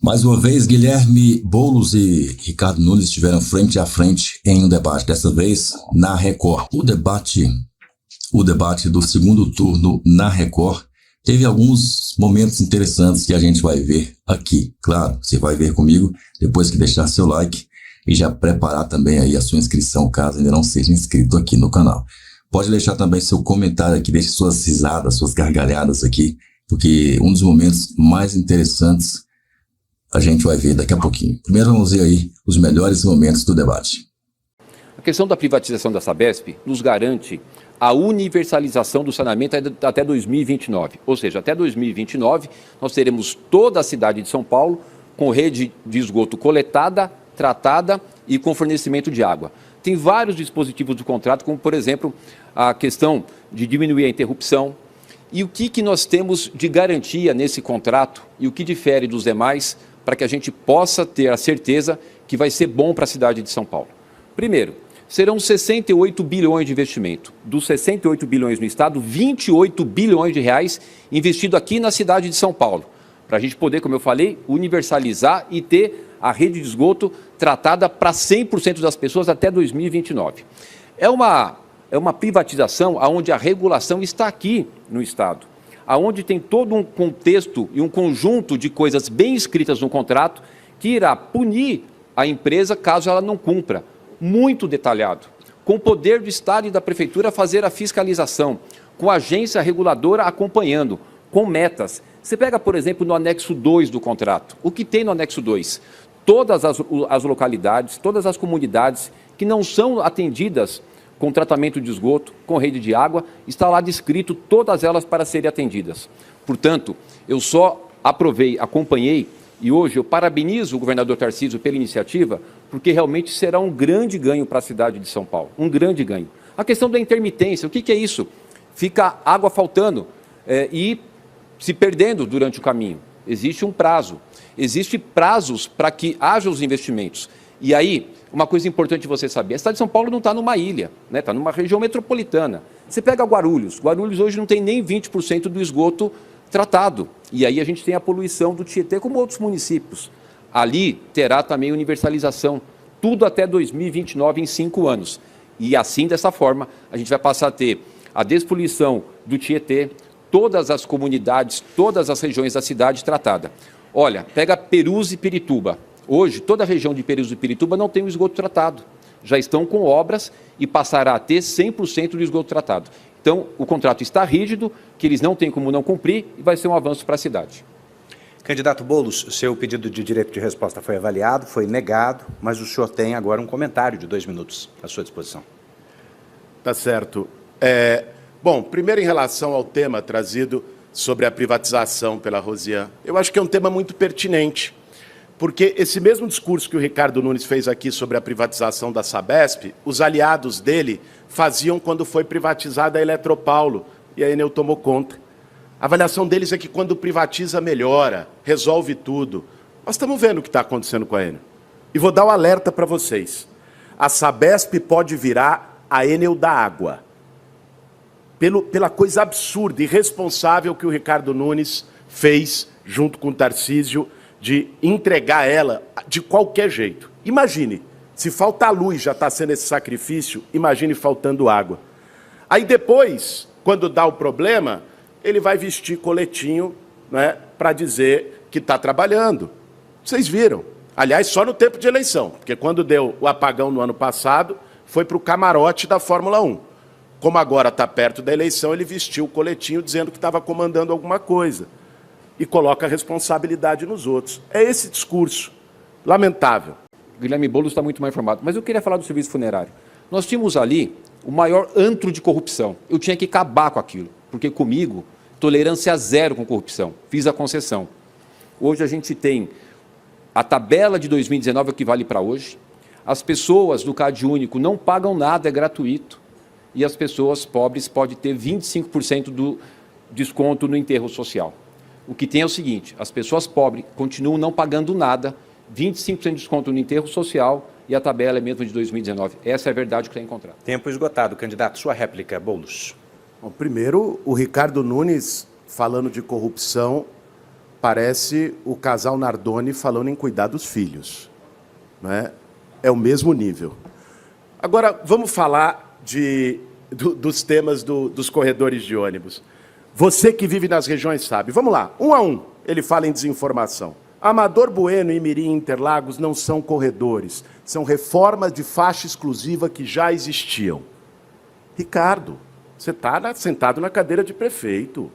Mais uma vez, Guilherme Boulos e Ricardo Nunes estiveram frente a frente em um debate, dessa vez na Record. O debate do segundo turno na Record teve alguns momentos interessantes que a gente vai ver aqui. Claro, você vai ver comigo depois que deixar seu like e já preparar também aí a sua inscrição, caso ainda não seja inscrito aqui no canal. Pode deixar também seu comentário aqui, deixe suas risadas, suas gargalhadas aqui, porque um dos momentos mais interessantes a gente vai ver daqui a pouquinho. Primeiro vamos ver aí os melhores momentos do debate. A questão da privatização da Sabesp nos garante a universalização do saneamento até 2029. Ou seja, até 2029 nós teremos toda a cidade de São Paulo com rede de esgoto coletada, tratada e com fornecimento de água. Tem vários dispositivos do contrato, como por exemplo a questão de diminuir a interrupção. E o que nós temos de garantia nesse contrato e o que difere dos demais para que a gente possa ter a certeza que vai ser bom para a cidade de São Paulo? Primeiro, serão 68 bilhões de investimento. Dos 68 bilhões no Estado, 28 bilhões de reais investido aqui na cidade de São Paulo, para a gente poder, como eu falei, universalizar e ter a rede de esgoto tratada para 100% das pessoas até 2029. É uma privatização onde a regulação está aqui no Estado, onde tem todo um contexto e um conjunto de coisas bem escritas no contrato que irá punir a empresa caso ela não cumpra. Muito detalhado, com o poder do Estado e da Prefeitura fazer a fiscalização, com a agência reguladora acompanhando, com metas. Você pega, por exemplo, no anexo 2 do contrato. O que tem no anexo 2? Todas as localidades, todas as comunidades que não são atendidas com tratamento de esgoto, com rede de água, está lá descrito todas elas para serem atendidas. Portanto, eu só acompanhei, e hoje eu parabenizo o governador Tarcísio pela iniciativa, porque realmente será um grande ganho para a cidade de São Paulo, um grande ganho. A questão da intermitência, o que é isso? Fica água faltando e se perdendo durante o caminho. Existe um prazo, existem prazos para que haja os investimentos. E aí, uma coisa importante você saber, a cidade de São Paulo não está numa ilha, né? Está numa região metropolitana. Você pega Guarulhos hoje não tem nem 20% do esgoto tratado. E aí a gente tem a poluição do Tietê, como outros municípios. Ali terá também universalização, tudo até 2029, em 5 anos. E assim, dessa forma, a gente vai passar a ter a despoluição do Tietê, todas as comunidades, todas as regiões da cidade tratada. Olha, pega Perus e Pirituba. Hoje, toda a região de Perus e Pirituba não tem o esgoto tratado. Já estão com obras e passará a ter 100% do esgoto tratado. Então, o contrato está rígido, que eles não têm como não cumprir, e vai ser um avanço para a cidade. Candidato Boulos, seu pedido de direito de resposta foi avaliado, foi negado, mas o senhor tem agora um comentário de 2 minutos à sua disposição. Tá certo. Bom, primeiro em relação ao tema trazido sobre a privatização pela Rosiane, eu acho que é um tema muito pertinente, porque esse mesmo discurso que o Ricardo Nunes fez aqui sobre a privatização da Sabesp, os aliados dele faziam quando foi privatizada a Eletropaulo, e a Enel tomou conta. A avaliação deles é que quando privatiza, melhora, resolve tudo. Nós estamos vendo o que está acontecendo com a Enel. E vou dar um alerta para vocês. A Sabesp pode virar a Enel da água. Pela coisa absurda e irresponsável que o Ricardo Nunes fez, junto com o Tarcísio, de entregar ela de qualquer jeito. Imagine, se faltar luz já está sendo esse sacrifício, imagine faltando água. Aí depois, quando dá o problema, ele vai vestir coletinho, né, para dizer que está trabalhando. Vocês viram. Aliás, só no tempo de eleição, porque quando deu o apagão no ano passado, foi para o camarote da Fórmula 1. Como agora está perto da eleição, ele vestiu o coletinho dizendo que estava comandando alguma coisa. E coloca a responsabilidade nos outros. É esse discurso. Lamentável. Guilherme Boulos está muito mais informado, mas eu queria falar do serviço funerário. Nós tínhamos ali o maior antro de corrupção. Eu tinha que acabar com aquilo, porque comigo, tolerância zero com corrupção. Fiz a concessão. Hoje a gente tem a tabela de 2019, o que vale para hoje. As pessoas do CAD único não pagam nada, é gratuito. E as pessoas pobres podem ter 25% do desconto no enterro social. O que tem é o seguinte, as pessoas pobres continuam não pagando nada, 25% de desconto no enterro social e a tabela é mesmo de 2019. Essa é a verdade que está em contrato. Tempo esgotado. Candidato, sua réplica, Boulos. Bom, primeiro, o Ricardo Nunes, falando de corrupção, parece o casal Nardoni falando em cuidar dos filhos. Não é? É o mesmo nível. Agora, vamos falar dos temas dos corredores de ônibus. Você que vive nas regiões sabe. Vamos lá, um a um, ele fala em desinformação. Amador Bueno e Mirim Interlagos não são corredores, são reformas de faixa exclusiva que já existiam. Ricardo, você está sentado na cadeira de prefeito.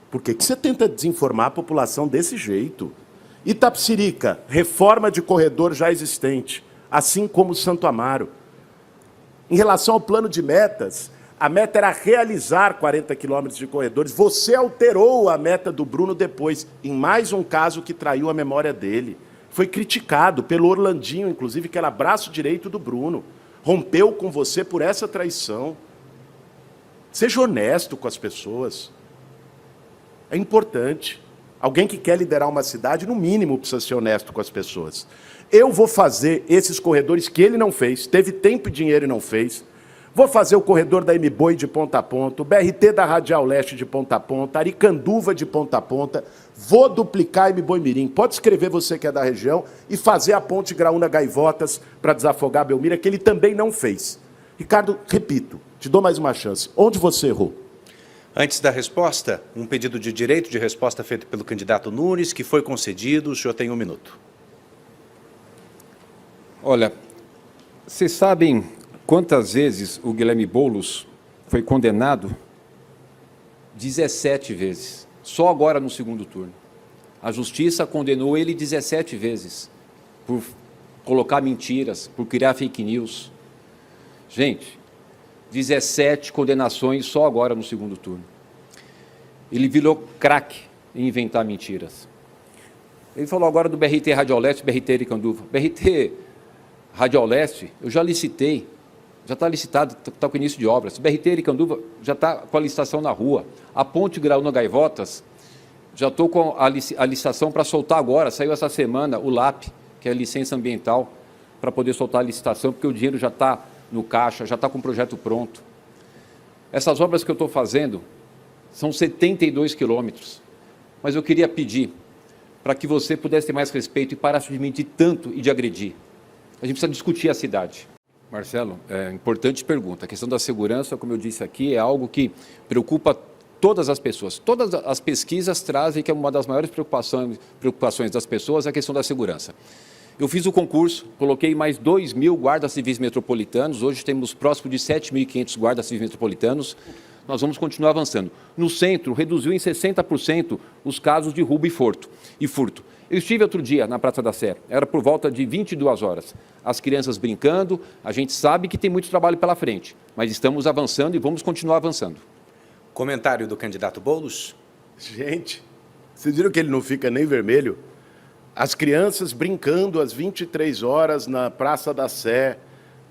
Por que você tenta desinformar a população desse jeito? Itapecerica, reforma de corredor já existente, assim como Santo Amaro. Em relação ao plano de metas, a meta era realizar 40 quilômetros de corredores. Você alterou a meta do Bruno depois, em mais um caso que traiu a memória dele. Foi criticado pelo Orlandinho, inclusive, que era braço direito do Bruno. Rompeu com você por essa traição. Seja honesto com as pessoas. É importante. Alguém que quer liderar uma cidade, no mínimo, precisa ser honesto com as pessoas. Eu vou fazer esses corredores que ele não fez, teve tempo e dinheiro e não fez. Vou fazer o corredor da M-Boi de ponta a ponta, o BRT da Radial Leste de ponta a ponta, Aricanduva de ponta a ponta. Vou duplicar a M-Boi Mirim. Pode escrever você que é da região e fazer a ponte Graúna-Gaivotas para desafogar a Belmira, que ele também não fez. Ricardo, repito, te dou mais uma chance. Onde você errou? Antes da resposta, um pedido de direito de resposta feito pelo candidato Nunes, que foi concedido. O senhor tem 1 minuto. Olha, vocês sabem quantas vezes o Guilherme Boulos foi condenado? 17 vezes. Só agora no segundo turno. A Justiça condenou ele 17 vezes por colocar mentiras, por criar fake news. Gente, 17 condenações só agora no segundo turno. Ele virou craque em inventar mentiras. Ele falou agora do BRT Radial Leste, BRT Aricanduva. BRT Radial Leste, eu já licitei, já está licitado, está com início de obras. BRT Aricanduva já está com a licitação na rua. A ponte Graúna-Gaivotas, já estou com a licitação para soltar agora, saiu essa semana o LAP, que é a licença ambiental, para poder soltar a licitação, porque o dinheiro já está no caixa, já está com o projeto pronto. Essas obras que eu estou fazendo são 72 quilômetros, mas eu queria pedir para que você pudesse ter mais respeito e parasse de mentir tanto e de agredir. A gente precisa discutir a cidade. Marcelo, importante pergunta. A questão da segurança, como eu disse aqui, é algo que preocupa todas as pessoas. Todas as pesquisas trazem que é uma das maiores preocupações das pessoas é a questão da segurança. Eu fiz o concurso, coloquei mais 2.000 guardas civis metropolitanos, hoje temos próximo de 7.500 guardas civis metropolitanos, nós vamos continuar avançando. No centro, reduziu em 60% os casos de roubo e furto. Eu estive outro dia na Praça da Sé, era por volta de 22 horas. As crianças brincando, a gente sabe que tem muito trabalho pela frente, mas estamos avançando e vamos continuar avançando. Comentário do candidato Boulos. Gente, vocês viram que ele não fica nem vermelho? As crianças brincando às 23 horas na Praça da Sé,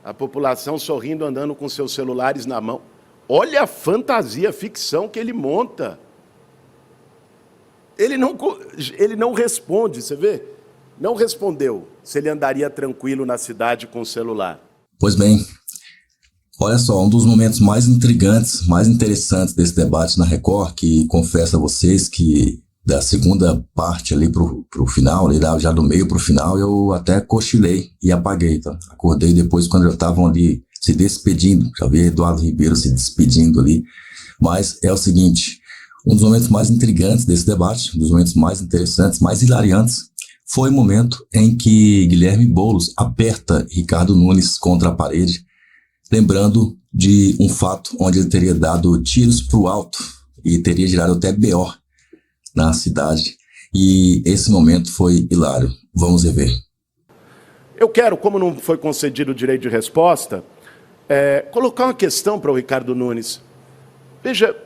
a população sorrindo, andando com seus celulares na mão. Olha a fantasia, a ficção que ele monta. Ele não responde, você vê? Não respondeu se ele andaria tranquilo na cidade com o celular. Pois bem, olha só, um dos momentos mais intrigantes, mais interessantes desse debate na Record, que confesso a vocês que da segunda parte ali pro final, ali já do meio pro final, eu até cochilei e apaguei, tá? Acordei depois quando já estavam ali se despedindo, já vi Eduardo Ribeiro se despedindo ali, mas é o seguinte, um dos momentos mais intrigantes desse debate, um dos momentos mais interessantes, mais hilariantes, foi o momento em que Guilherme Boulos aperta Ricardo Nunes contra a parede, lembrando de um fato onde ele teria dado tiros pro alto e teria gerado até BO na cidade, e esse momento foi hilário. Vamos rever. Eu quero, como não foi concedido o direito de resposta, colocar uma questão para o Ricardo Nunes. Veja,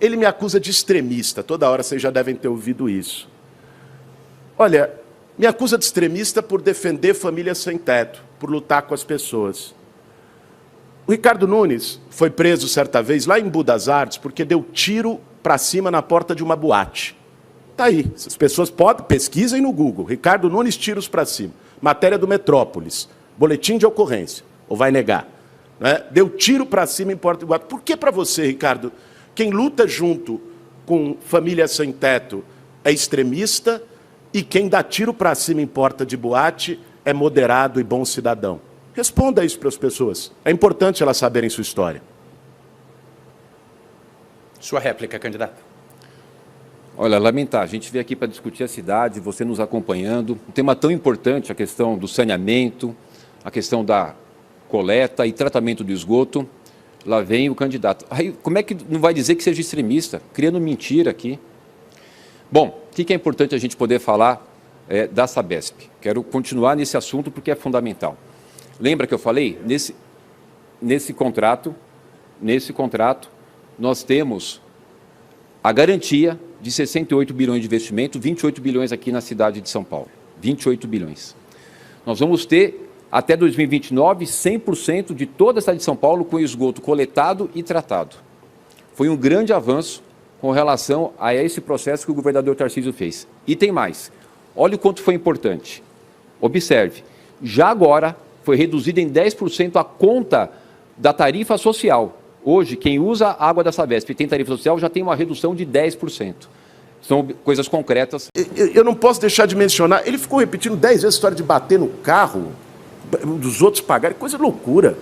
ele me acusa de extremista, toda hora vocês já devem ter ouvido isso. Olha, me acusa de extremista por defender famílias sem teto, por lutar com as pessoas. O Ricardo Nunes foi preso certa vez lá em Budas Artes porque deu tiro para cima na porta de uma boate. Está aí, as pessoas pesquisem no Google, Ricardo Nunes, tiros para cima. Matéria do Metrópolis, boletim de ocorrência, ou vai negar? Né? Deu tiro para cima em porta de boate. Por que para você, Ricardo, quem luta junto com família sem teto é extremista e quem dá tiro para cima em porta de boate é moderado e bom cidadão? Responda isso para as pessoas. É importante elas saberem sua história. Sua réplica, candidato. Olha, lamentar, a gente veio aqui para discutir a cidade, você nos acompanhando, um tema tão importante, a questão do saneamento, a questão da coleta e tratamento do esgoto, lá vem o candidato. Aí, como é que não vai dizer que seja extremista? Criando mentira aqui. Bom, o que é importante a gente poder falar da Sabesp? Quero continuar nesse assunto porque é fundamental. Lembra que eu falei? Nesse contrato, nós temos a garantia de 68 bilhões de investimento, 28 bilhões aqui na cidade de São Paulo. 28 bilhões. Nós vamos ter, até 2029, 100% de toda a cidade de São Paulo com esgoto coletado e tratado. Foi um grande avanço com relação a esse processo que o governador Tarcísio fez. E tem mais. Olha o quanto foi importante. Observe, já agora foi reduzida em 10% a conta da tarifa social. Hoje, quem usa a água da Sabesp e tem tarifa social já tem uma redução de 10%. São coisas concretas. Eu não posso deixar de mencionar, ele ficou repetindo 10 vezes a história de bater no carro, dos outros pagarem, coisa loucura.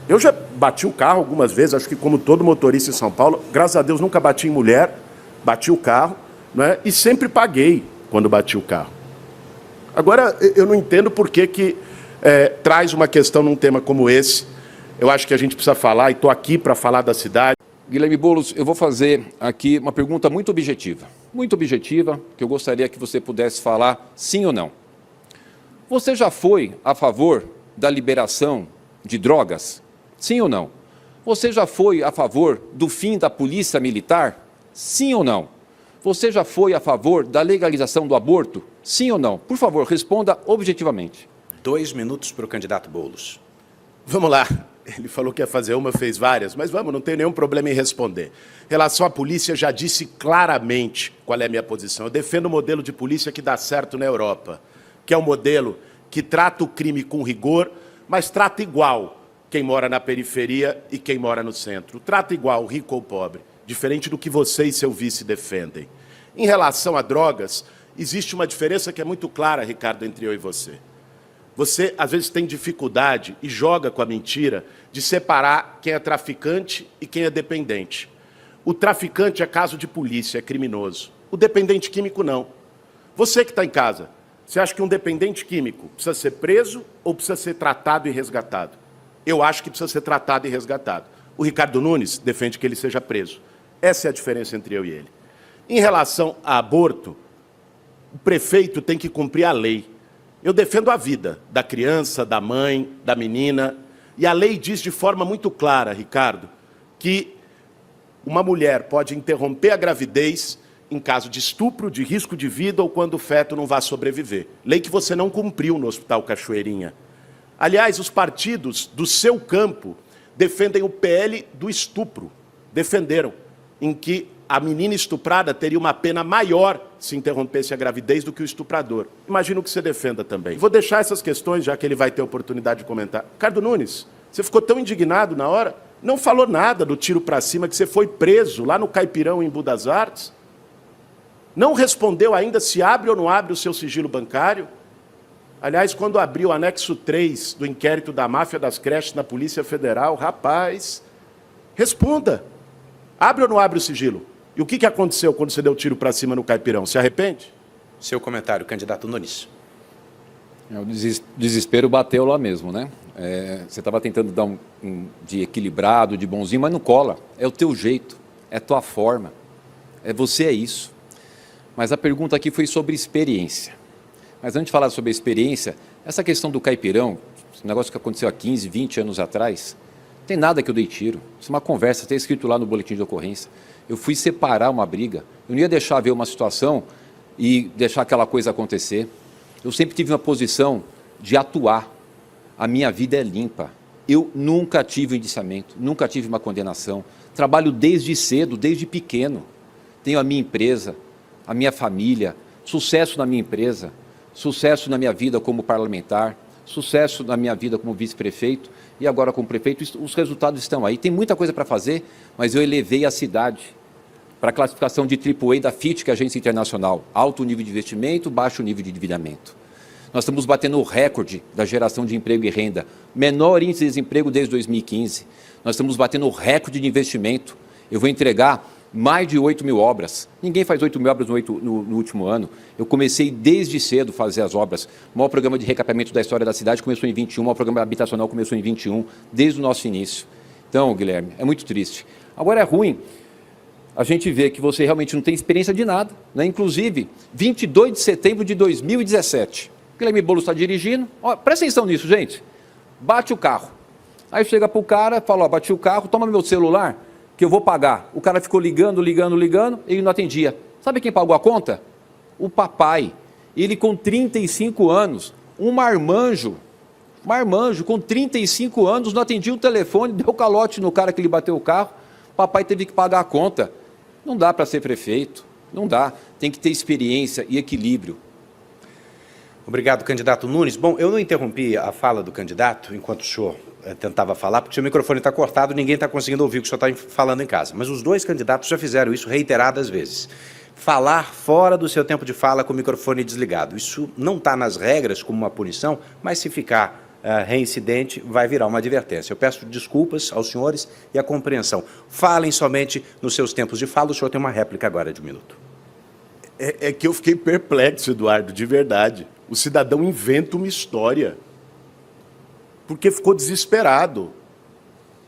Eu já bati o carro algumas vezes, acho que como todo motorista em São Paulo, graças a Deus nunca bati em mulher, bati o carro, né, e sempre paguei quando bati o carro. Agora, eu não entendo por que traz uma questão num tema como esse. Eu acho que a gente precisa falar, e estou aqui para falar da cidade. Guilherme Boulos, eu vou fazer aqui uma pergunta muito objetiva, que eu gostaria que você pudesse falar sim ou não. Você já foi a favor da liberação de drogas? Sim ou não? Você já foi a favor do fim da polícia militar? Sim ou não? Você já foi a favor da legalização do aborto? Sim ou não? Por favor, responda objetivamente. 2 minutos para o candidato Boulos. Vamos lá. Ele falou que ia fazer uma, fez várias, mas vamos, não tem nenhum problema em responder. Em relação à polícia, já disse claramente qual é a minha posição. Eu defendo o modelo de polícia que dá certo na Europa, que é um modelo que trata o crime com rigor, mas trata igual quem mora na periferia e quem mora no centro. Trata igual, rico ou pobre, diferente do que você e seu vice defendem. Em relação a drogas, existe uma diferença que é muito clara, Ricardo, entre eu e você. Você, às vezes, tem dificuldade e joga com a mentira de separar quem é traficante e quem é dependente. O traficante é caso de polícia, é criminoso. O dependente químico, não. Você que está em casa, você acha que um dependente químico precisa ser preso ou precisa ser tratado e resgatado? Eu acho que precisa ser tratado e resgatado. O Ricardo Nunes defende que ele seja preso. Essa é a diferença entre eu e ele. Em relação a aborto, o prefeito tem que cumprir a lei. Eu defendo a vida da criança, da mãe, da menina. E a lei diz de forma muito clara, Ricardo, que uma mulher pode interromper a gravidez em caso de estupro, de risco de vida ou quando o feto não vai sobreviver. Lei que você não cumpriu no Hospital Cachoeirinha. Aliás, os partidos do seu campo defendem o PL do estupro. Defenderam, em que a menina estuprada teria uma pena maior se interrompesse a gravidez do que o estuprador. Imagino que você defenda também. Vou deixar essas questões, já que ele vai ter oportunidade de comentar. Ricardo Nunes, você ficou tão indignado na hora? Não falou nada do tiro para cima, que você foi preso lá no Caipirão, em Budas Artes? Não respondeu ainda se abre ou não abre o seu sigilo bancário? Aliás, quando abriu o anexo 3 do inquérito da máfia das creches na Polícia Federal, rapaz, responda. Abre ou não abre o sigilo? E o que aconteceu quando você deu tiro para cima no Caipirão? Se arrepende? Seu comentário, candidato Nunes. O desespero bateu lá mesmo, né? Você estava tentando dar de equilibrado, de bonzinho, mas não cola. É o teu jeito, é a tua forma. Você é isso. Mas a pergunta aqui foi sobre experiência. Mas antes de falar sobre a experiência, essa questão do Caipirão, esse negócio que aconteceu há 15, 20 anos atrás, não tem nada que eu dei tiro. Isso é uma conversa, está escrito lá no boletim de ocorrência. Eu fui separar uma briga. Eu não ia deixar ver uma situação e deixar aquela coisa acontecer. Eu sempre tive uma posição de atuar. A minha vida é limpa. Eu nunca tive um indiciamento, nunca tive uma condenação. Trabalho desde cedo, desde pequeno. Tenho a minha empresa, a minha família, sucesso na minha empresa, sucesso na minha vida como parlamentar, sucesso na minha vida como vice-prefeito e agora como prefeito. Os resultados estão aí. Tem muita coisa para fazer, mas eu elevei a cidade para a classificação de AAA da FIT, que é a agência internacional, alto nível de investimento, baixo nível de endividamento. Nós estamos batendo o recorde da geração de emprego e renda, menor índice de desemprego desde 2015. Nós estamos batendo o recorde de investimento. Eu vou entregar mais de 8 mil obras. Ninguém faz 8 mil obras no último ano. Eu comecei desde cedo a fazer as obras. O maior programa de recapeamento da história da cidade começou em 21, o maior programa habitacional começou em 21, desde o nosso início. Então, Guilherme, é muito triste. Agora é ruim a gente ver que você realmente não tem experiência de nada, né? Inclusive, 22 de setembro de 2017, Guilherme Boulos está dirigindo, ó, presta atenção nisso, gente, bate o carro. Aí chega para o cara, fala, ó, bati o carro, toma meu celular, que eu vou pagar. O cara ficou ligando, ele não atendia. Sabe quem pagou a conta? O papai. Ele com 35 anos, um marmanjo com 35 anos, não atendia o telefone, deu calote no cara que lhe bateu o carro, papai teve que pagar a conta. Não dá para ser prefeito, não dá. Tem que ter experiência e equilíbrio. Obrigado, candidato Nunes. Bom, eu não interrompi a fala do candidato enquanto o senhor tentava falar, porque o seu microfone está cortado, ninguém está conseguindo ouvir o que o senhor está falando em casa. Mas os dois candidatos já fizeram isso reiteradas vezes. Falar fora do seu tempo de fala com o microfone desligado. Isso não está nas regras como uma punição, mas se ficar reincidente, vai virar uma advertência. Eu peço desculpas aos senhores e a compreensão. Falem somente nos seus tempos de fala. O senhor tem uma réplica agora de 1 minuto. É que eu fiquei perplexo, Eduardo, de verdade. O cidadão inventa uma história porque ficou desesperado,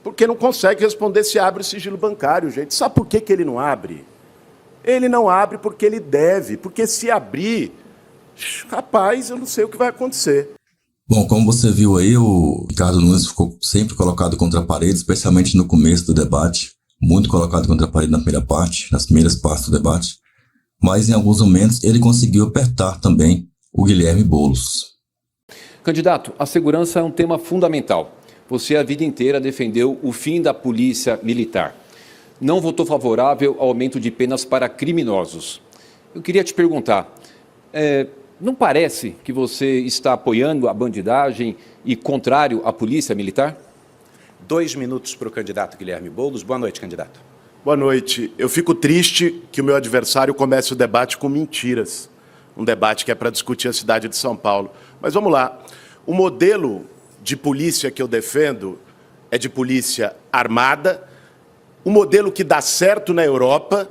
porque não consegue responder se abre o sigilo bancário, gente. Sabe por que ele não abre? Ele não abre porque ele deve, porque se abrir, rapaz, eu não sei o que vai acontecer. Bom, como você viu aí, o Ricardo Nunes ficou sempre colocado contra a parede, especialmente no começo do debate, muito colocado contra a parede na primeira parte, nas primeiras partes do debate, mas em alguns momentos ele conseguiu apertar também o Guilherme Boulos. Candidato, a segurança é um tema fundamental. Você a vida inteira defendeu o fim da polícia militar. Não votou favorável ao aumento de penas para criminosos. Eu queria te perguntar, não parece que você está apoiando a bandidagem e contrário à polícia militar? 2 minutos para o candidato Guilherme Boulos. Boa noite, candidato. Boa noite. Eu fico triste que o meu adversário comece o debate com mentiras. Um debate que é para discutir a cidade de São Paulo. Mas vamos lá. O modelo de polícia que eu defendo é de polícia armada, o modelo que dá certo na Europa,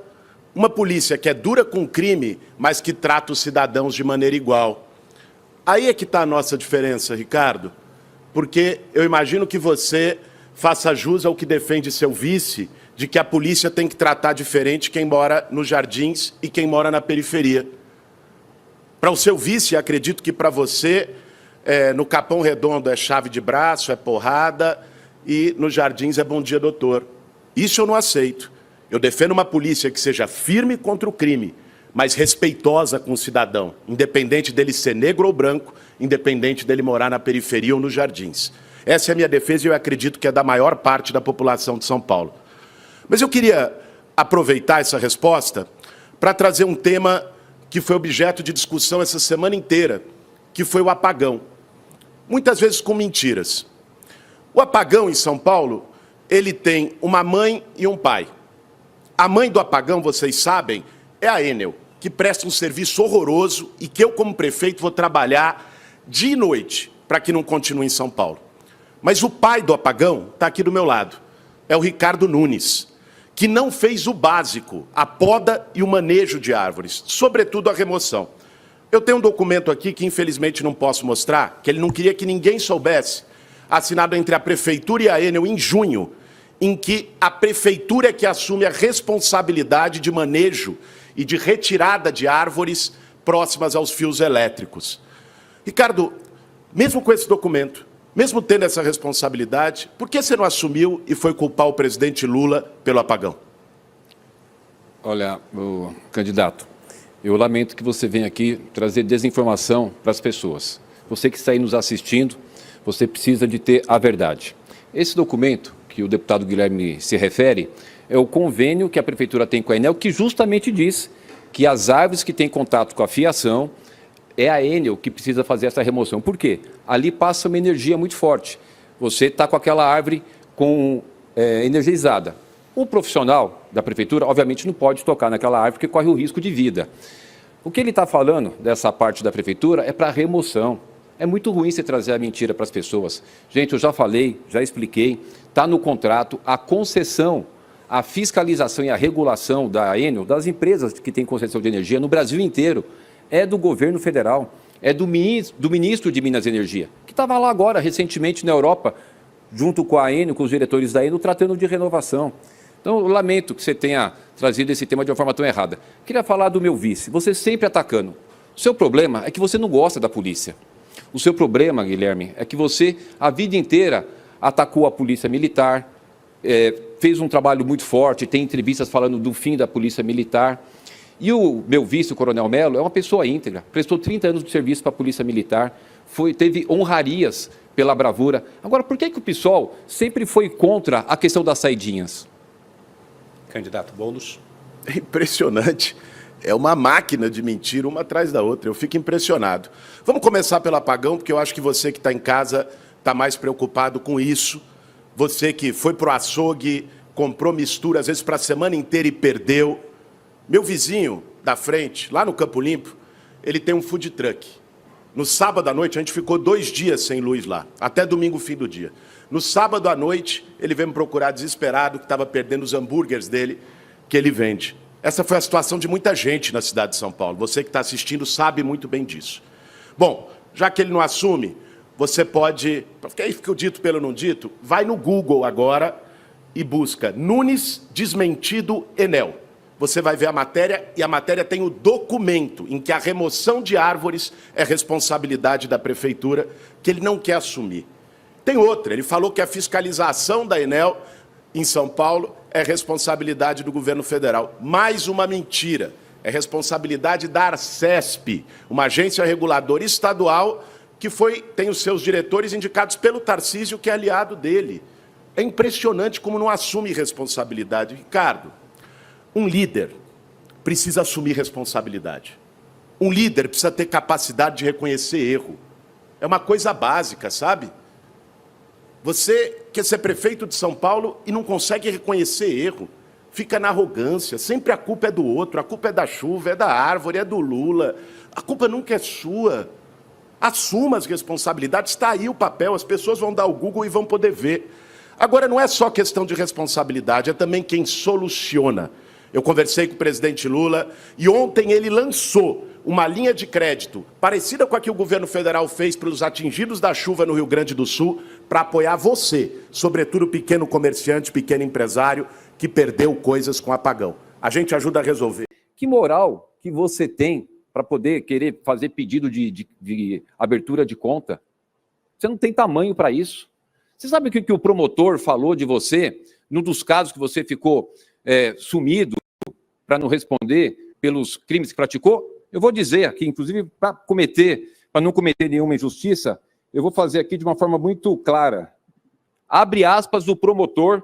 uma polícia que é dura com o crime, mas que trata os cidadãos de maneira igual. Aí é que está a nossa diferença, Ricardo, porque eu imagino que você faça jus ao que defende seu vice, de que a polícia tem que tratar diferente quem mora nos Jardins e quem mora na periferia. Para o seu vice, acredito que para você, no Capão Redondo é chave de braço, é porrada, e nos Jardins é bom dia, doutor. Isso eu não aceito. Eu defendo uma polícia que seja firme contra o crime, mas respeitosa com o cidadão, independente dele ser negro ou branco, independente dele morar na periferia ou nos Jardins. Essa é a minha defesa e eu acredito que é da maior parte da população de São Paulo. Mas eu queria aproveitar essa resposta para trazer um tema que foi objeto de discussão essa semana inteira, que foi o apagão. Muitas vezes com mentiras. O apagão em São Paulo, ele tem uma mãe e um pai. A mãe do apagão, vocês sabem, é a Enel, que presta um serviço horroroso e que eu, como prefeito, vou trabalhar dia e noite para que não continue em São Paulo. Mas o pai do apagão está aqui do meu lado. É o Ricardo Nunes, que não fez o básico, a poda e o manejo de árvores, sobretudo a remoção. Eu tenho um documento aqui que, infelizmente, não posso mostrar, que ele não queria que ninguém soubesse, assinado entre a Prefeitura e a Enel em junho, em que a Prefeitura é que assume a responsabilidade de manejo e de retirada de árvores próximas aos fios elétricos. Ricardo, mesmo com esse documento, mesmo tendo essa responsabilidade, por que você não assumiu e foi culpar o presidente Lula pelo apagão? Olha, candidato, eu lamento que você venha aqui trazer desinformação para as pessoas. Você que está aí nos assistindo, você precisa de ter a verdade. Esse documento que o deputado Guilherme se refere é o convênio que a Prefeitura tem com a Enel, que justamente diz que as árvores que têm contato com a fiação, é a Enel que precisa fazer essa remoção. Por quê? Ali passa uma energia muito forte. Você está com aquela árvore energizada. O profissional da prefeitura, obviamente não pode tocar naquela árvore porque corre o risco de vida. O que ele está falando dessa parte da prefeitura é para remoção. É muito ruim você trazer a mentira para as pessoas. Gente, eu já falei, já expliquei, está no contrato a concessão, a fiscalização e a regulação da Enel, das empresas que têm concessão de energia no Brasil inteiro, é do governo federal, é do ministro de Minas e Energia, que estava lá agora, recentemente na Europa, junto com a Enel, com os diretores da Enel, tratando de renovação. Então, eu lamento que você tenha trazido esse tema de uma forma tão errada. Queria falar do meu vice, você sempre atacando. O seu problema é que você não gosta da polícia. O seu problema, Guilherme, é que você, a vida inteira, atacou a polícia militar, fez um trabalho muito forte, tem entrevistas falando do fim da polícia militar. E o meu vice, o Coronel Mello, é uma pessoa íntegra, prestou 30 anos de serviço para a polícia militar, teve honrarias pela bravura. Agora, por que o PSOL sempre foi contra a questão das saidinhas? Candidato Boulos. É impressionante. É uma máquina de mentira, uma atrás da outra. Eu fico impressionado. Vamos começar pelo apagão, porque eu acho que você que está em casa está mais preocupado com isso. Você que foi para o açougue, comprou mistura, às vezes para a semana inteira e perdeu. Meu vizinho da frente, lá no Campo Limpo, ele tem um food truck. No sábado à noite, a gente ficou 2 dias sem luz lá, até domingo, fim do dia. No sábado à noite, ele veio me procurar desesperado, que estava perdendo os hambúrgueres dele, que ele vende. Essa foi a situação de muita gente na cidade de São Paulo. Você que está assistindo sabe muito bem disso. Bom, já que ele não assume, você pode, porque aí fica o dito pelo não dito, vai no Google agora e busca Nunes desmentido Enel. Você vai ver a matéria, e a matéria tem o documento em que a remoção de árvores é responsabilidade da prefeitura, que ele não quer assumir. Tem outra, ele falou que a fiscalização da Enel em São Paulo é responsabilidade do governo federal. Mais uma mentira. É responsabilidade da Arcesp, uma agência reguladora estadual que tem os seus diretores indicados pelo Tarcísio, que é aliado dele. É impressionante como não assume responsabilidade. Ricardo, um líder precisa assumir responsabilidade. Um líder precisa ter capacidade de reconhecer erro. É uma coisa básica, sabe? Você quer ser prefeito de São Paulo e não consegue reconhecer erro. Fica na arrogância. Sempre a culpa é do outro. A culpa é da chuva, é da árvore, é do Lula. A culpa nunca é sua. Assuma as responsabilidades. Está aí o papel. As pessoas vão dar o Google e vão poder ver. Agora, não é só questão de responsabilidade, é também quem soluciona. Eu conversei com o presidente Lula e ontem ele lançou uma linha de crédito parecida com a que o governo federal fez para os atingidos da chuva no Rio Grande do Sul, para apoiar você, sobretudo o pequeno comerciante, pequeno empresário, que perdeu coisas com apagão. A gente ajuda a resolver. Que moral que você tem para poder querer fazer pedido de abertura de conta? Você não tem tamanho para isso. Você sabe o que o promotor falou de você, num dos casos que você ficou sumido para não responder pelos crimes que praticou? Eu vou dizer aqui, inclusive, para não cometer nenhuma injustiça, eu vou fazer aqui de uma forma muito clara. Abre aspas do promotor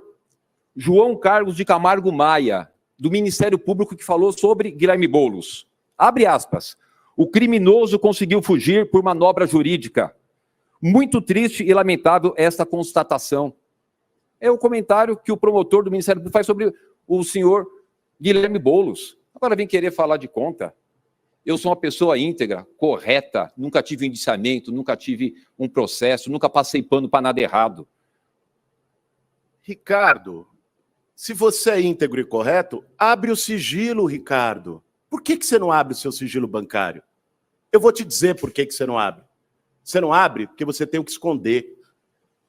João Carlos de Camargo Maia, do Ministério Público, que falou sobre Guilherme Boulos. Abre aspas. O criminoso conseguiu fugir por manobra jurídica. Muito triste e lamentável esta constatação. É o comentário que o promotor do Ministério Público faz sobre o senhor Guilherme Boulos. Agora vem querer falar de conta. Eu sou uma pessoa íntegra, correta, nunca tive indiciamento, nunca tive um processo, nunca passei pano para nada errado. Ricardo, se você é íntegro e correto, abre o sigilo, Ricardo. Por que você não abre o seu sigilo bancário? Eu vou te dizer por que você não abre. Você não abre porque você tem o que esconder.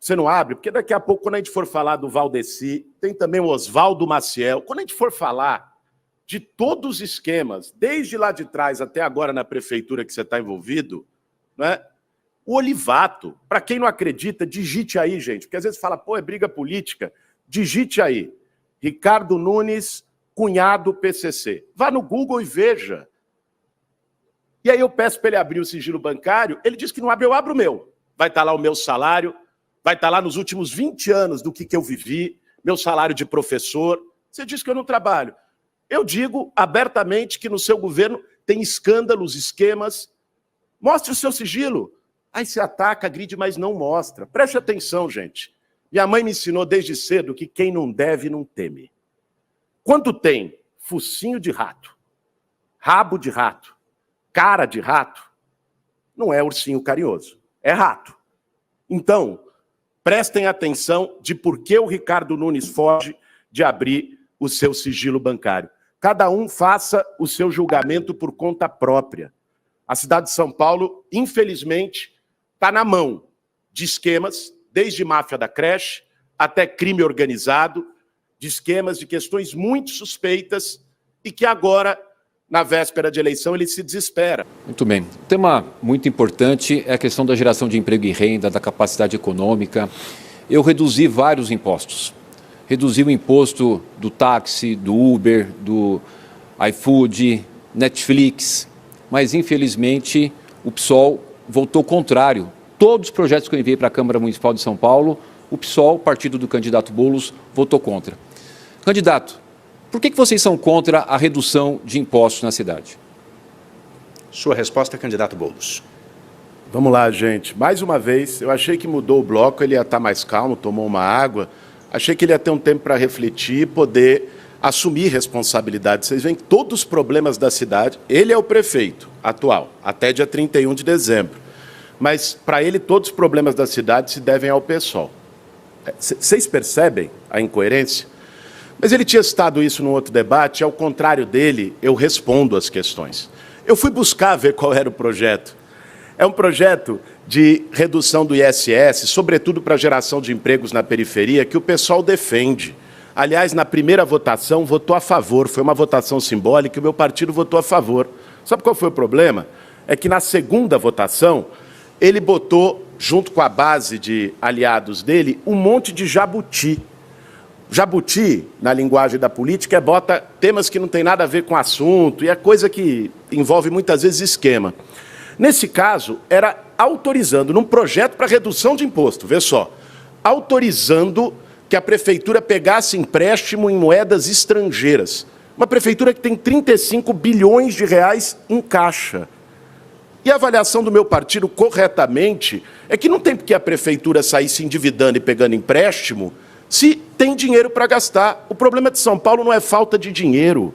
Você não abre porque daqui a pouco, quando a gente for falar do Valdeci, tem também o Oswaldo Maciel, quando a gente for falar de todos os esquemas, desde lá de trás até agora na prefeitura que você está envolvido, não é? O Olivato, para quem não acredita, digite aí, gente, porque às vezes fala, pô, é briga política. Digite aí, Ricardo Nunes, cunhado PCC. Vá no Google e veja. E aí eu peço para ele abrir o sigilo bancário, ele diz que não abre, eu abro o meu. Vai estar lá o meu salário, vai estar lá nos últimos 20 anos do que eu vivi, meu salário de professor. Você diz que eu não trabalho. Eu digo abertamente que no seu governo tem escândalos, esquemas. Mostre o seu sigilo. Aí se ataca, gride, mas não mostra. Preste atenção, gente. Minha mãe me ensinou desde cedo que quem não deve, não teme. Quando tem focinho de rato, rabo de rato, cara de rato, não é ursinho carinhoso, é rato. Então, prestem atenção de por que o Ricardo Nunes foge de abrir o seu sigilo bancário. Cada um faça o seu julgamento por conta própria. A cidade de São Paulo, infelizmente, está na mão de esquemas, desde máfia da creche até crime organizado, de esquemas, de questões muito suspeitas e que agora, na véspera de eleição, ele se desespera. Muito bem. Um tema muito importante é a questão da geração de emprego e renda, da capacidade econômica. Eu reduzi vários impostos. Reduzi o imposto do táxi, do Uber, do iFood, Netflix, mas infelizmente o PSOL votou contrário. Todos os projetos que eu enviei para a Câmara Municipal de São Paulo, o PSOL, partido do candidato Boulos, votou contra. Candidato, por que vocês são contra a redução de impostos na cidade? Sua resposta, candidato Boulos. Vamos lá, gente. Mais uma vez, eu achei que mudou o bloco, ele ia estar mais calmo, tomou uma água. Achei que ele ia ter um tempo para refletir e poder assumir responsabilidade. Vocês veem que todos os problemas da cidade, ele é o prefeito atual, até dia 31 de dezembro. Mas, para ele, todos os problemas da cidade se devem ao PSOL. Vocês percebem a incoerência? Mas ele tinha citado isso num outro debate, ao contrário dele, eu respondo as questões. Eu fui buscar ver qual era o projeto. É um projeto de redução do ISS, sobretudo para a geração de empregos na periferia, que o pessoal defende. Aliás, na primeira votação, votou a favor, foi uma votação simbólica e o meu partido votou a favor. Sabe qual foi o problema? É que na segunda votação, ele botou, junto com a base de aliados dele, um monte de jabuti. Jabuti, na linguagem da política, bota temas que não tem nada a ver com o assunto, e é coisa que envolve muitas vezes esquema. Nesse caso, era autorizando, num projeto para redução de imposto, vê só, autorizando que a prefeitura pegasse empréstimo em moedas estrangeiras. Uma prefeitura que tem 35 bilhões de reais em caixa. E a avaliação do meu partido, corretamente, é que não tem porque a prefeitura sair se endividando e pegando empréstimo se tem dinheiro para gastar. O problema de São Paulo não é falta de dinheiro.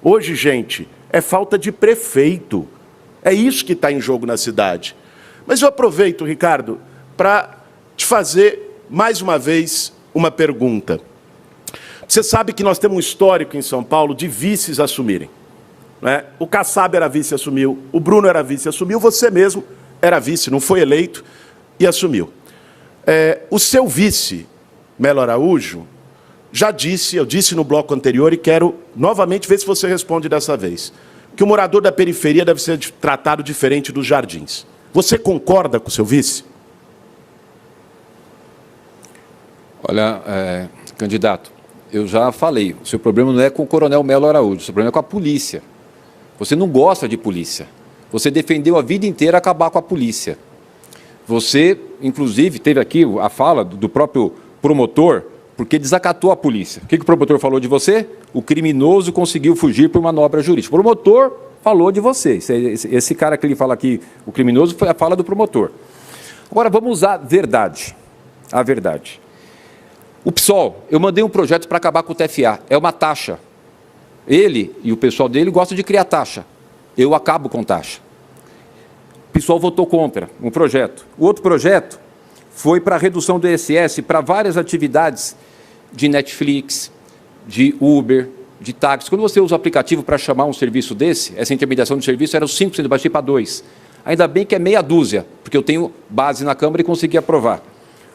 Hoje, gente, é falta de prefeito. É isso que está em jogo na cidade. Mas eu aproveito, Ricardo, para te fazer, mais uma vez, uma pergunta. Você sabe que nós temos um histórico em São Paulo de vices assumirem. Né? O Kassab era vice e assumiu, o Bruno era vice e assumiu, você mesmo era vice, não foi eleito e assumiu. O seu vice, Melo Araújo, já disse, eu disse no bloco anterior e quero novamente ver se você responde dessa vez, que o morador da periferia deve ser tratado diferente dos jardins. Você concorda com o seu vice? Olha, candidato, eu já falei, o seu problema não é com o coronel Melo Araújo, o seu problema é com a polícia. Você não gosta de polícia. Você defendeu a vida inteira acabar com a polícia. Você, inclusive, teve aqui a fala do próprio promotor, porque desacatou a polícia. O que o promotor falou de você? O criminoso conseguiu fugir por manobra jurídica. O promotor falou de você. Esse cara que ele fala aqui, o criminoso, foi a fala do promotor. Agora, vamos usar a verdade. A verdade. O PSOL, eu mandei um projeto para acabar com o TFA. É uma taxa. Ele e o pessoal dele gostam de criar taxa. Eu acabo com taxa. O PSOL votou contra um projeto. O outro projeto foi para a redução do ISS para várias atividades de Netflix, de Uber, de táxi. Quando você usa o aplicativo para chamar um serviço desse, essa intermediação de serviço era 5%, baixei para 2%. Ainda bem que é meia dúzia, porque eu tenho base na Câmara e consegui aprovar.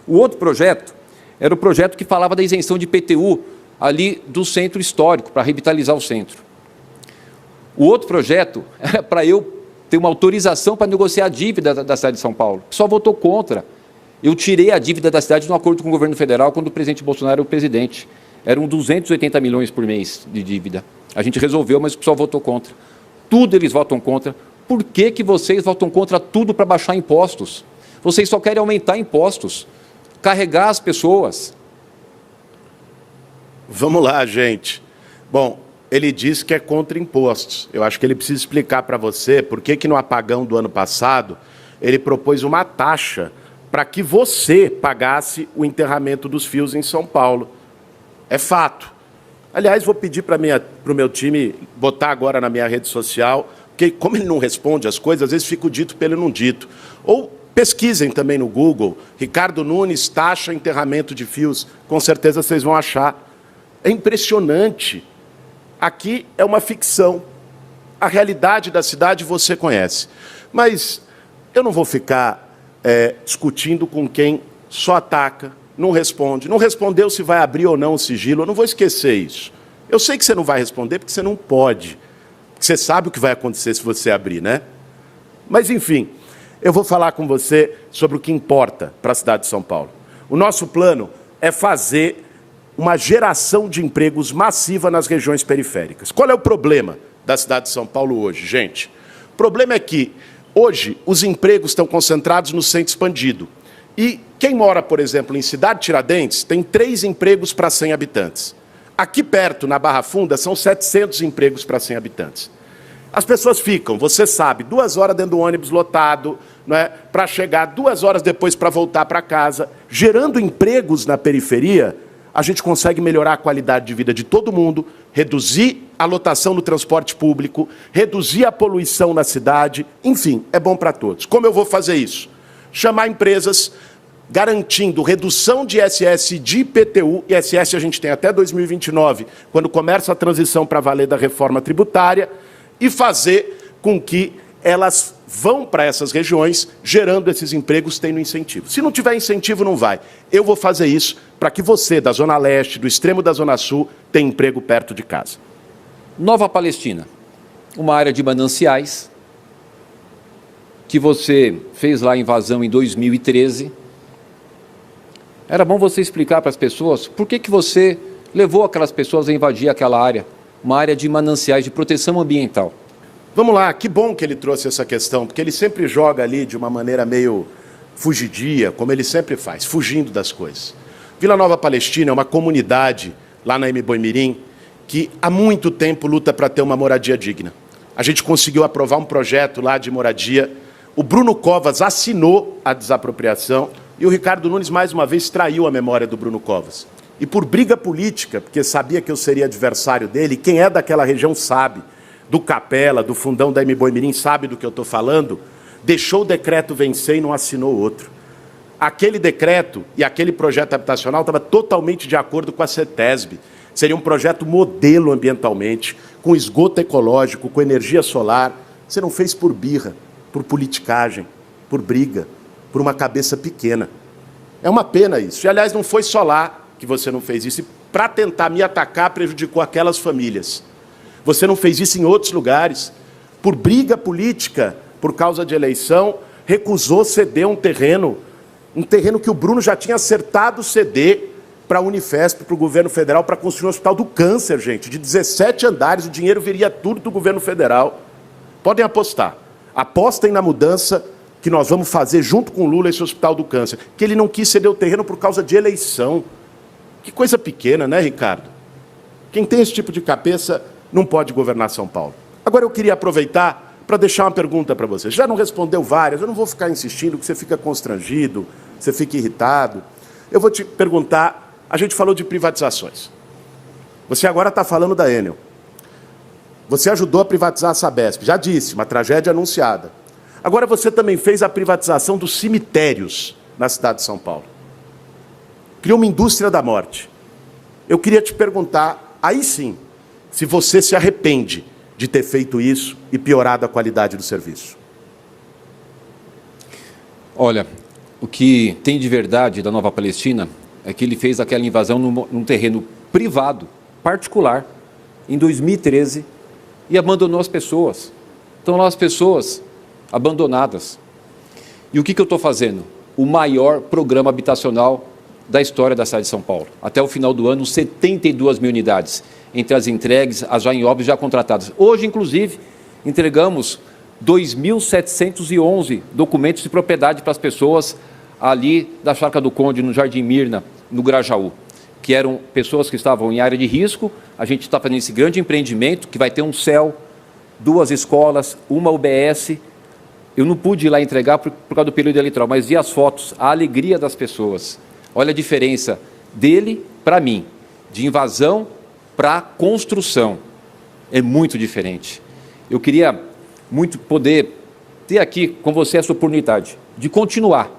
O outro projeto era o projeto que falava da isenção de IPTU ali do centro histórico, para revitalizar o centro. O outro projeto era para eu ter uma autorização para negociar a dívida da cidade de São Paulo. Só votou contra. Eu tirei a dívida da cidade no acordo com o governo federal quando o presidente Bolsonaro era o presidente. Eram 280 milhões por mês de dívida. A gente resolveu, mas o pessoal votou contra. Tudo eles votam contra. Por que vocês votam contra tudo para baixar impostos? Vocês só querem aumentar impostos, carregar as pessoas. Vamos lá, gente. Bom, ele disse que é contra impostos. Eu acho que ele precisa explicar para você por que no apagão do ano passado ele propôs uma taxa para que você pagasse o enterramento dos fios em São Paulo. É fato. Aliás, vou pedir para o meu time botar agora na minha rede social, porque como ele não responde as coisas, às vezes fica o dito pelo não dito. Ou pesquisem também no Google, Ricardo Nunes, taxa enterramento de fios, com certeza vocês vão achar. É impressionante. Aqui é uma ficção. A realidade da cidade você conhece. Mas eu não vou ficar discutindo com quem só ataca, não responde. Não respondeu se vai abrir ou não o sigilo, eu não vou esquecer isso. Eu sei que você não vai responder porque você não pode. Porque você sabe o que vai acontecer se você abrir, né? Mas, enfim, eu vou falar com você sobre o que importa para a cidade de São Paulo. O nosso plano é fazer uma geração de empregos massiva nas regiões periféricas. Qual é o problema da cidade de São Paulo hoje, gente? O problema é que, hoje, os empregos estão concentrados no centro expandido. E quem mora, por exemplo, em Cidade Tiradentes, tem 3 empregos para 100 habitantes. Aqui perto, na Barra Funda, são 700 empregos para 100 habitantes. As pessoas ficam, você sabe, 2 horas dentro do ônibus lotado, né, para chegar 2 horas depois para voltar para casa. Gerando empregos na periferia, a gente consegue melhorar a qualidade de vida de todo mundo, reduzir a lotação no transporte público, reduzir a poluição na cidade, enfim, é bom para todos. Como eu vou fazer isso? Chamar empresas garantindo redução de ISS de IPTU, ISS a gente tem até 2029, quando começa a transição para valer da reforma tributária, e fazer com que elas vão para essas regiões, gerando esses empregos, tendo incentivo. Se não tiver incentivo, não vai. Eu vou fazer isso para que você, da Zona Leste, do extremo da Zona Sul, tenha emprego perto de casa. Nova Palestina, uma área de mananciais, que você fez lá a invasão em 2013. Era bom você explicar para as pessoas por que você levou aquelas pessoas a invadir aquela área, uma área de mananciais, de proteção ambiental. Vamos lá, que bom que ele trouxe essa questão, porque ele sempre joga ali de uma maneira meio fugidia, como ele sempre faz, fugindo das coisas. Vila Nova Palestina é uma comunidade lá na Mboimirim que há muito tempo luta para ter uma moradia digna. A gente conseguiu aprovar um projeto lá de moradia. O Bruno Covas assinou a desapropriação e o Ricardo Nunes, mais uma vez, traiu a memória do Bruno Covas. E por briga política, porque sabia que eu seria adversário dele, quem é daquela região sabe, do Capela, do fundão da Mboimirim, sabe do que eu estou falando, deixou o decreto vencer e não assinou outro. Aquele decreto e aquele projeto habitacional estava totalmente de acordo com a CETESB. Seria um projeto modelo ambientalmente, com esgoto ecológico, com energia solar. Você não fez por birra, por politicagem, por briga, por uma cabeça pequena. É uma pena isso. E, aliás, não foi só lá que você não fez isso. E, para tentar me atacar, prejudicou aquelas famílias. Você não fez isso em outros lugares. Por briga política, por causa de eleição, recusou ceder um terreno que o Bruno já tinha acertado ceder para a Unifesp, para o governo federal, para construir um hospital do câncer, gente, de 17 andares, o dinheiro viria tudo do governo federal. Podem apostar. Apostem na mudança que nós vamos fazer junto com o Lula esse hospital do câncer, que ele não quis ceder o terreno por causa de eleição. Que coisa pequena, né, Ricardo? Quem tem esse tipo de cabeça não pode governar São Paulo. Agora eu queria aproveitar para deixar uma pergunta para você. Já não respondeu várias, eu não vou ficar insistindo, que você fica constrangido, você fica irritado. Eu vou te perguntar, a gente falou de privatizações. Você agora está falando da Enel. Você ajudou a privatizar a Sabesp, já disse, uma tragédia anunciada. Agora você também fez a privatização dos cemitérios na cidade de São Paulo. Criou uma indústria da morte. Eu queria te perguntar, aí sim, se você se arrepende de ter feito isso e piorado a qualidade do serviço. Olha, o que tem de verdade da Nova Palestina é que ele fez aquela invasão num terreno privado, particular, em 2013, e abandonou as pessoas. Estão lá as pessoas abandonadas. E o que eu estou fazendo? O maior programa habitacional da história da cidade de São Paulo. Até o final do ano, 72 mil unidades, entre as entregues, as já em obras, já contratadas. Hoje, inclusive, entregamos 2.711 documentos de propriedade para as pessoas ali da Chácara do Conde, no Jardim Mirna, no Grajaú, que eram pessoas que estavam em área de risco. A gente está fazendo esse grande empreendimento, que vai ter um CEL, 2 escolas, uma UBS. Eu não pude ir lá entregar por causa do período eleitoral, mas vi as fotos, a alegria das pessoas. Olha a diferença dele para mim, de invasão para construção. É muito diferente. Eu queria muito poder ter aqui com você essa oportunidade de continuar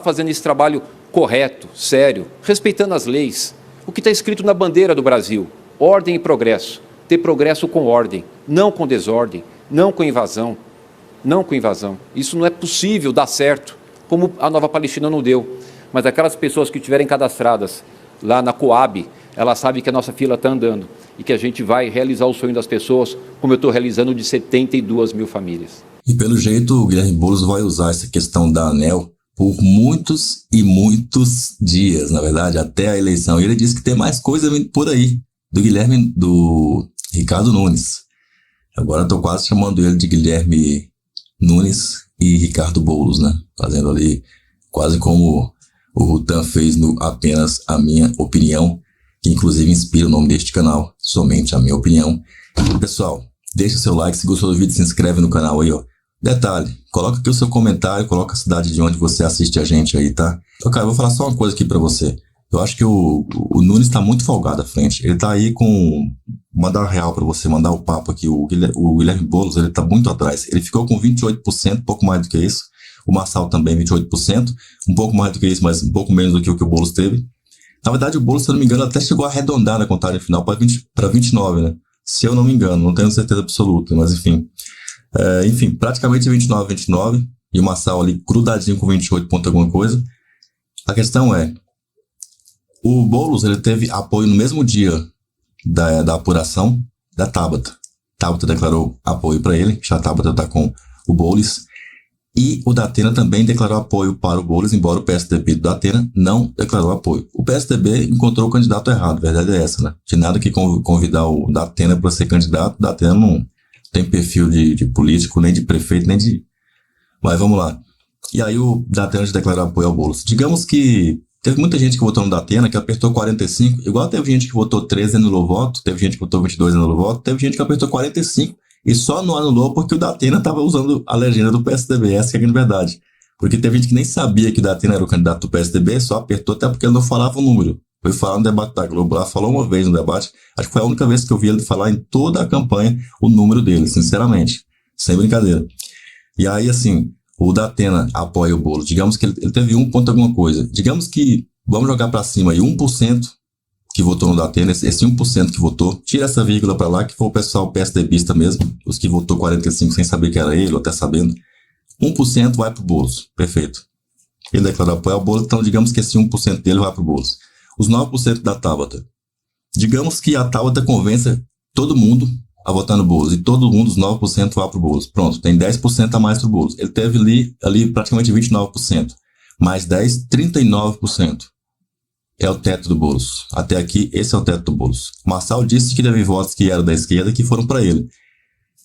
fazendo esse trabalho correto, sério, respeitando as leis. O que está escrito na bandeira do Brasil: ordem e progresso. Ter progresso com ordem, não com desordem, não com invasão. Não com invasão. Isso não é possível dar certo, como a Nova Palestina não deu. Mas aquelas pessoas que estiverem cadastradas lá na Coab, elas sabem que a nossa fila está andando e que a gente vai realizar o sonho das pessoas, como eu estou realizando de 72 mil famílias. E pelo jeito o Guilherme Boulos vai usar essa questão da ANEEL por muitos e muitos dias, na verdade, até a eleição. E ele disse que tem mais coisa vindo por aí, do Ricardo Nunes. Agora estou quase chamando ele de Guilherme Nunes e Ricardo Boulos, né? Fazendo ali quase como o Rutan fez no Apenas a Minha Opinião, que inclusive inspira o nome deste canal, Somente a Minha Opinião. Pessoal, deixa seu like, se gostou do vídeo, se inscreve no canal aí, ó. Detalhe, coloca aqui o seu comentário, coloca a cidade de onde você assiste a gente aí, tá? Então, cara, eu vou falar só uma coisa aqui pra você. Eu acho que o Nunes tá muito folgado à frente. Ele tá aí com... Mandar real pra você, mandar o papo aqui. O Guilherme Boulos, ele tá muito atrás. Ele ficou com 28%, pouco mais do que isso. O Marçal também, 28%. Um pouco mais do que isso, mas um pouco menos do que o Boulos teve. Na verdade, o Boulos, se eu não me engano, até chegou a arredondar na contagem final para 29, né? Se eu não me engano, não tenho certeza absoluta, mas enfim. Enfim, praticamente 29. E o Marçal ali grudadinho com 28 ponto alguma coisa. A questão é, o Boulos, ele teve apoio no mesmo dia da apuração da Tabata. Tabata declarou apoio para ele, já a Tabata está com o Boulos. E o Datena também declarou apoio para o Boulos, embora o PSDB do Datena não declarou apoio. O PSDB encontrou o candidato errado, a verdade é essa, né? De nada que convidar o Datena para ser candidato, o Datena não tem perfil de político, nem de prefeito, nem de... Mas vamos lá. E aí o Datena já declarou apoio ao Boulos. Digamos que teve muita gente que votou no Datena, que apertou 45, igual teve gente que votou 13 e anulou voto, teve gente que votou 22 e anulou voto, teve gente que apertou 45 e só não anulou porque o Datena estava usando a legenda do PSDB, essa é a grande verdade. Porque teve gente que nem sabia que o Datena era o candidato do PSDB, só apertou até porque ele não falava o número. Foi falar no debate da Globo lá, falou uma vez no debate, acho que foi a única vez que eu vi ele falar em toda a campanha o número dele, sinceramente, sem brincadeira. E aí, assim, o Datena apoia o Boulos, digamos que ele teve 1 ponto alguma coisa, digamos que, vamos jogar para cima aí, 1% que votou no Datena, esse 1% que votou, tira essa vírgula para lá, que foi o pessoal PSDBista mesmo, os que votou 45 sem saber que era ele, ou até sabendo, 1% vai pro Boulos, perfeito. Ele declarou apoio ao Boulos, então digamos que esse 1% dele vai pro Boulos. Os 9% da Tabata, digamos que a Tabata convença todo mundo a votar no Boulos, e todo mundo, os 9% vai pro Boulos. Pronto, tem 10% a mais pro Boulos. Ele teve ali praticamente 29%. Mais 10, 39%. É o teto do Boulos. Até aqui, esse é o teto do Boulos. Marçal disse que teve votos que eram da esquerda que foram para ele.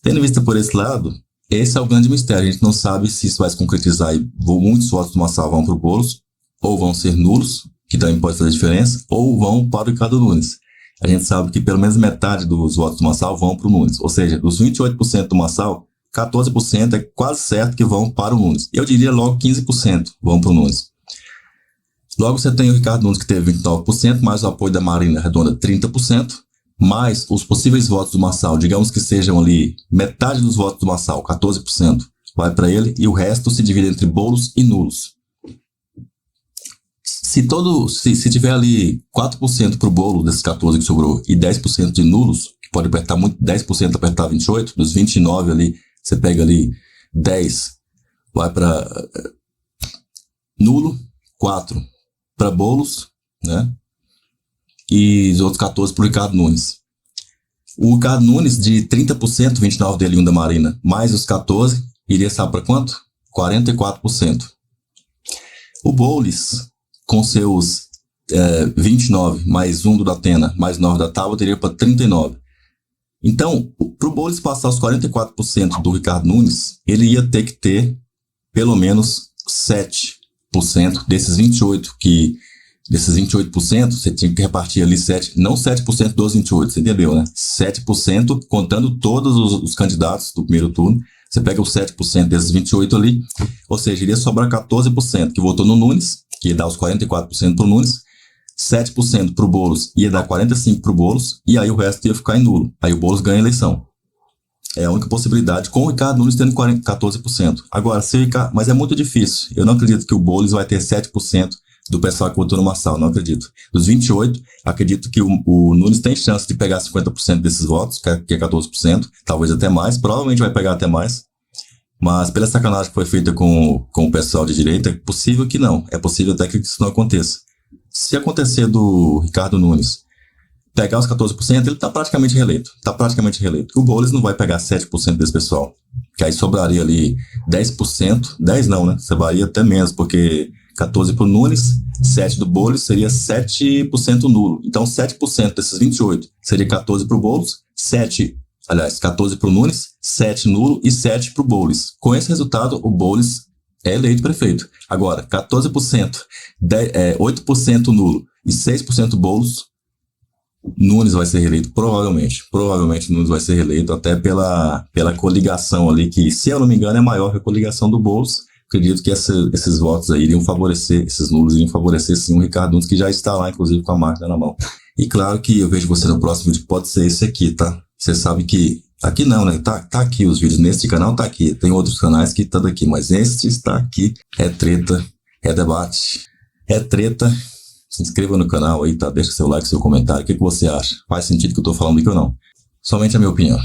Tendo vista por esse lado, esse é o grande mistério. A gente não sabe se isso vai se concretizar e muitos votos do Marçal vão pro Boulos, ou vão ser nulos, que também pode fazer diferença, ou vão para o Ricardo Nunes. A gente sabe que pelo menos metade dos votos do Marçal vão para o Nunes. Ou seja, dos 28% do Marçal, 14% é quase certo que vão para o Nunes. Eu diria logo 15% vão para o Nunes. Logo você tem o Ricardo Nunes que teve 29%, mais o apoio da Marina Redonda 30%, mais os possíveis votos do Marçal, digamos que sejam ali metade dos votos do Marçal, 14%, vai para ele, e o resto se divide entre Boulos e nulos. Se tiver ali 4% pro Boulos desses 14 que sobrou e 10% de nulos, que pode apertar muito, 10% apertar 28, dos 29 ali, você pega ali 10, vai para nulo, 4 para Boulos, né? E os outros 14 pro Ricardo Nunes. O Ricardo Nunes, de 30%, 29 dele e 1 da Marina, mais os 14, iria sabe para quanto? 44%. O Boulos, com seus 29, mais 1 do Datena, mais 9 da Tábua, teria para 39. Então, para o Boulos passar os 44% do Ricardo Nunes, ele ia ter que ter pelo menos 7% desses 28%, desses 28%, você tinha que repartir ali 7%, não 7% dos 28%, você entendeu, né? 7%, contando todos os candidatos do primeiro turno, você pega os 7% desses 28% ali, ou seja, iria sobrar 14% que votou no Nunes, que ia dar os 44% para o Nunes, 7% pro Boulos ia dar 45% pro Boulos, e aí o resto ia ficar em nulo. Aí o Boulos ganha a eleição. É a única possibilidade, com o Ricardo Nunes tendo 14%. Agora, mas é muito difícil. Eu não acredito que o Boulos vai ter 7% do pessoal que votou no Marçal, não acredito. Dos 28, acredito que o Nunes tem chance de pegar 50% desses votos, que é 14%, talvez até mais, provavelmente vai pegar até mais. Mas pela sacanagem que foi feita com o pessoal de direita, é possível que não. É possível até que isso não aconteça. Se acontecer do Ricardo Nunes pegar os 14%, ele está praticamente reeleito. O Boulos não vai pegar 7% desse pessoal. Que aí sobraria ali 10%. 10 não, né? Você varia até menos, porque 14% pro Nunes, 7% do Boulos seria 7% nulo. Então 7% desses 28 seria 14% pro Boulos, 14% pro Nunes, 7% nulo e 7% pro Boulos. Com esse resultado, o Boulos é eleito prefeito. Agora, 14%, 8% nulo e 6% Boulos, Nunes vai ser reeleito, provavelmente Nunes vai ser reeleito, até pela coligação ali, que, se eu não me engano, é maior que a coligação do Boulos. Acredito que esses votos aí iriam favorecer, esses nulos iriam favorecer sim o Ricardo Nunes, que já está lá, inclusive, com a máquina na mão. E claro que eu vejo você no próximo vídeo, pode ser esse aqui, tá? Você sabe que, aqui não, né? Tá aqui os vídeos, nesse canal tá aqui, tem outros canais que tá daqui, mas esse está aqui, é treta, é debate, é treta. Se inscreva no canal aí, tá? Deixa seu like, seu comentário. O que você acha? Faz sentido que eu tô falando aqui ou não? Somente a minha opinião.